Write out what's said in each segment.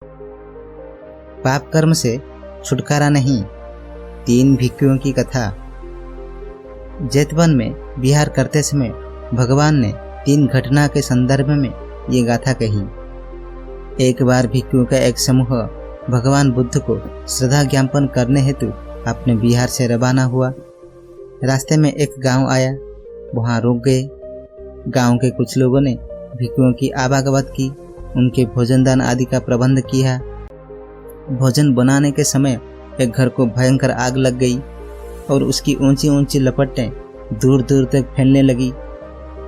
पाप कर्म से छुटकारा नहीं। 3 भिक्षुओं की कथा। जेतवन में विहार करते समय भगवान ने 3 घटना के संदर्भ में ये गाथा कही। एक बार भिक्षुओं का एक समूह भगवान बुद्ध को श्रद्धा ज्ञापन करने हेतु अपने विहार से रवाना हुआ। रास्ते में एक गांव आया, वहां रुक गए। गांव के कुछ लोगों ने भिक्षुओं की आवागमन की, उनके भोजन दान आदि का प्रबंध किया। भोजन बनाने के समय एक घर को भयंकर आग लग गई और उसकी ऊंची ऊंची लपटें दूर दूर तक फैलने लगी।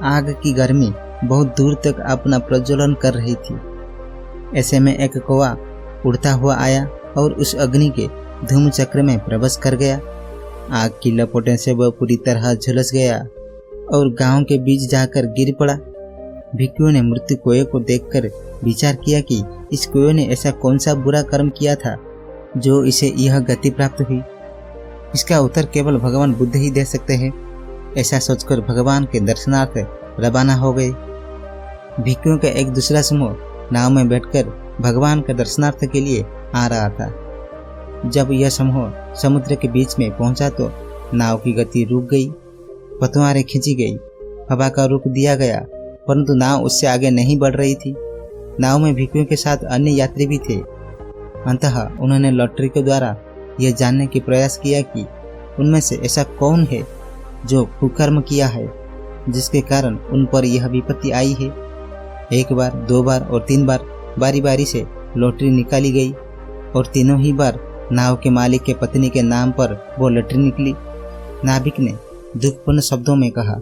आग की गर्मी बहुत दूर तक अपना प्रज्वलन कर रही थी। ऐसे में एक कौवा उड़ता हुआ आया और उस अग्नि के धूम चक्र में प्रवेश कर गया। आग की लपटों से वह पूरी तरह झुलस गया और गांव के बीच जाकर गिर पड़ा। भिक्षुओं ने मृत्यु कौवे को देखकर विचार किया कि इस कौवे ने ऐसा कौन सा बुरा कर्म किया था जो इसे यह गति प्राप्त हुई। इसका उत्तर केवल भगवान बुद्ध ही दे सकते हैं। ऐसा सोचकर भगवान के दर्शनार्थ रवाना हो गए। भिक्षुओं का एक दूसरा समूह नाव में बैठकर भगवान के दर्शनार्थ के लिए आ रहा था। जब यह समूह समुद्र के बीच में पहुंचा तो नाव की गति रुक गई, पतवारें खींची गई, हवा का रुख दिया गया, परंतु नाव उससे आगे नहीं बढ़ रही थी। नाव में भिक्षुओं के साथ अन्य यात्री भी थे। अंततः उन्होंने लॉटरी के द्वारा यह जानने की प्रयास किया कि उनमें से ऐसा कौन है जो कुकर्म किया है जिसके कारण उन पर यह विपत्ति आई है। 1 बार, 2 बार और 3 बार बारी बारी से लॉटरी निकाली गई और तीनों ही बार नाव के मालिक के पत्नी के नाम पर वो लॉटरी निकली। नाविक ने दुखपूर्ण शब्दों में कहा,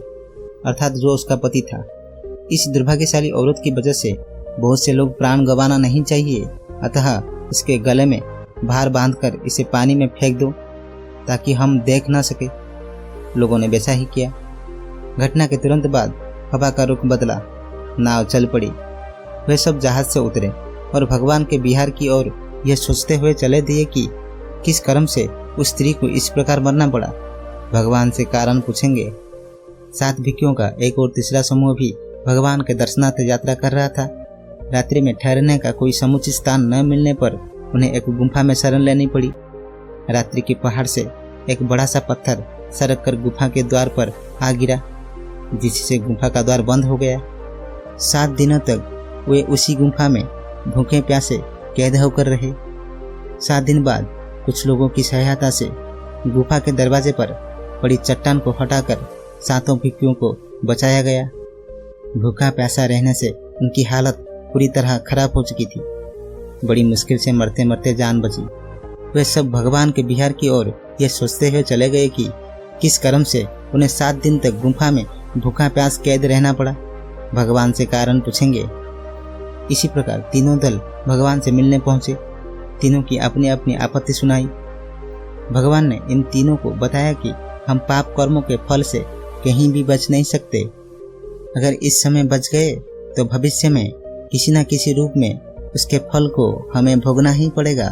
अर्थात जो उसका पति था। इस दुर्भाग्यशाली औरत की वजह से बहुत से लोग प्राण गंवाना नहीं चाहिए, अतः इसके गले में भार बांधकर इसे पानी में फेंक दो ताकि हम देख ना सके। लोगों ने वैसा ही किया। घटना के तुरंत बाद हवा का रुख बदला, नाव चल पड़ी। वे सब जहाज से उतरे और भगवान के विहार की ओर यह सोचते हुए चले दिए कि किस कर्म से उस स्त्री को इस प्रकार मरना पड़ा। भगवान से कारण पूछेंगे। 7 भिक्षुओं का एक और तीसरा समूह भी भगवान के दर्शनार्थ यात्रा कर रहा था। रात्रि में ठहरने का कोई समुचित स्थान न मिलने पर उन्हें एक गुफा में शरण लेनी पड़ी। रात्रि के पहाड़ से एक बड़ा सा पत्थर सरक कर गुफा के द्वार पर आ गिरा, जिससे गुफा का द्वार बंद हो गया। 7 दिनों तक वे उसी गुफा में भूखे प्यासे कैद होकर रहे। 7 दिन बाद कुछ लोगों की सहायता से गुफा के दरवाजे पर पड़ी चट्टान को हटाकर 7 भिक्षुओं को बचाया गया। भूखा प्यासा रहने से उनकी हालत पूरी तरह खराब हो चुकी थी। बड़ी मुश्किल से मरते मरते जान बची। वे सब भगवान के विहार की ओर यह सोचते हुए चले गए कि किस कर्म से उन्हें 7 दिन तक गुफा में भूखा प्यास कैद रहना पड़ा। भगवान से कारण पूछेंगे। इसी प्रकार तीनों दल भगवान से मिलने पहुंचे। तीनों की अपनी अपनी आपत्ति सुनाई। भगवान ने इन तीनों को बताया कि हम पाप कर्मों के फल से कहीं भी बच नहीं सकते। अगर इस समय बच गए तो भविष्य में किसी न किसी रूप में उसके फल को हमें भोगना ही पड़ेगा।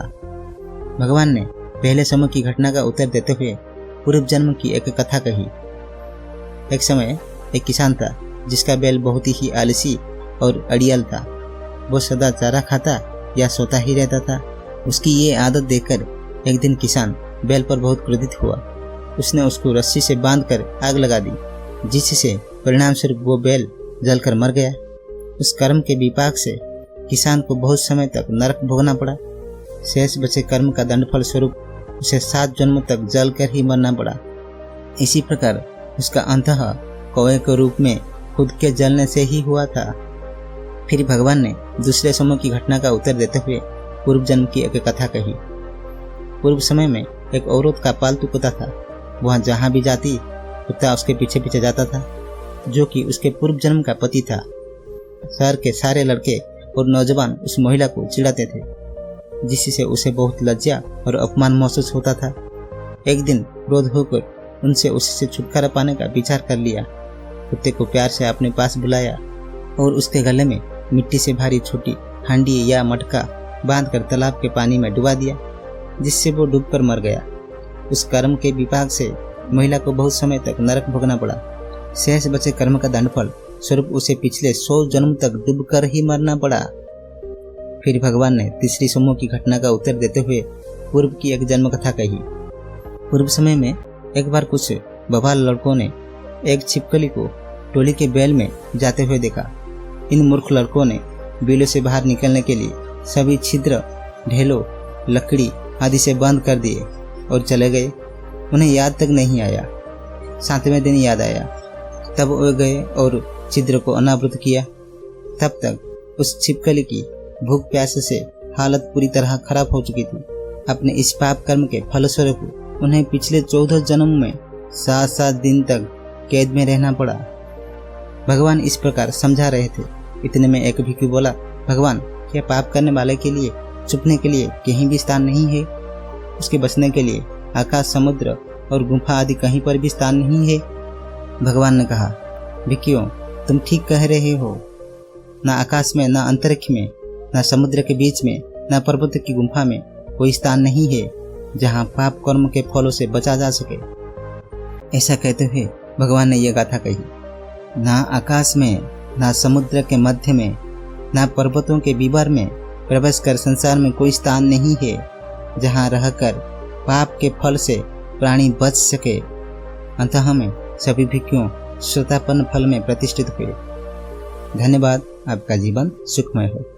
भगवान ने पहले समूह की घटना का उत्तर देते हुए पूर्व जन्म की एक कथा कही। एक समय एक किसान था जिसका बैल बहुत ही आलसी और अड़ियल था। वो सदा चारा खाता या सोता ही रहता था। उसकी ये आदत देखकर एक दिन किसान बैल पर बहुत क्रोधित हुआ। उसने उसको रस्सी से बांधकर आग लगा दी, जिससे परिणाम स्वरूप वो बैल जलकर मर गया। उस कर्म के विपाक से किसान को बहुत समय तक नरक भोगना पड़ा। शेष बचे कर्म का दंडफल स्वरूप उसे 7 जन्मों तक जल कर ही मरना पड़ा। इसी प्रकार उसका अंतः कौवे के रूप में खुद के जलने से ही हुआ था। फिर भगवान ने दूसरे समूह की घटना का उत्तर देते हुए पूर्व जन्म की एक कथा कही। पूर्व समय में एक औरत का पालतू कुत्ता था। वह जहाँ भी जाती कुत्ता उसके पीछे पीछे जाता था, जो कि उसके पूर्व जन्म का पति था। शहर के सारे लड़के और नौजवान उस महिला को चिढ़ाते थे, जिससे उसे बहुत लज्जा और अपमान महसूस होता था। एक दिन क्रोध होकर उनसे उससे छुटकारा पाने का विचार कर लिया। कुत्ते को प्यार से अपने पास बुलाया और उसके गले में मिट्टी से भारी छोटी हांडी या मटका बांधकर तालाब के पानी में डुबा दिया, जिससे वो डूबकर मर गया। उस कर्म के विपाक से महिला को बहुत समय तक नरक भोगना पड़ा। शेष बचे कर्म का दंडफल स्वरूप उसे पिछले 100 जन्म तक डूबकर ही मरना पड़ा। फिर भगवान ने तीसरी समूह की घटना का उत्तर देते हुए पूर्व की एक जन्म कथा कही। पूर्व समय में एक बार कुछ बवाल लड़कों ने एक छिपकली को टोली के बैल में जाते हुए देखा। इन मूर्ख लड़कों ने बिलों से बाहर निकलने के लिए सभी छिद्र, ढेलों, लकड़ी आदि से बंद कर दिए और चले गए। उन्हें याद तक नहीं आया। 7वें दिन याद आया, तब वो गए और छिद्र को अनावृत किया। तब तक उस छिपकली की भूख प्यास से हालत पूरी तरह खराब हो चुकी थी। अपने इस पाप कर्म के फलस्वरूप उन्हें पिछले 14 जन्म में 7-7 दिन तक कैद में रहना पड़ा। भगवान इस प्रकार समझा रहे थे। इतने में एक भिक्षु बोला, भगवान, क्या पाप करने वाले के लिए छुपने के लिए कहीं भी स्थान नहीं है? उसके बचने के लिए आकाश, समुद्र और गुफा आदि कहीं पर भी स्थान नहीं है? भगवान ने कहा, भिक्षुओं, तुम ठीक कह रहे हो। न आकाश में, न अंतरिक्ष में, न समुद्र के बीच में, न पर्वत की गुफा में कोई स्थान नहीं है जहाँ पाप कर्म के फलों से बचा जा सके। ऐसा कहते हुए भगवान ने यह गाथा कही। ना आकाश में, ना समुद्र के मध्य में, ना पर्वतों के बीबर में प्रवेश कर संसार में कोई स्थान नहीं है जहाँ रहकर पाप के फल से प्राणी बच सके। अंतः में सभी भिक्षुओं श्रोतापन्न फल में प्रतिष्ठित हुए। धन्यवाद। आपका जीवन सुखमय हो।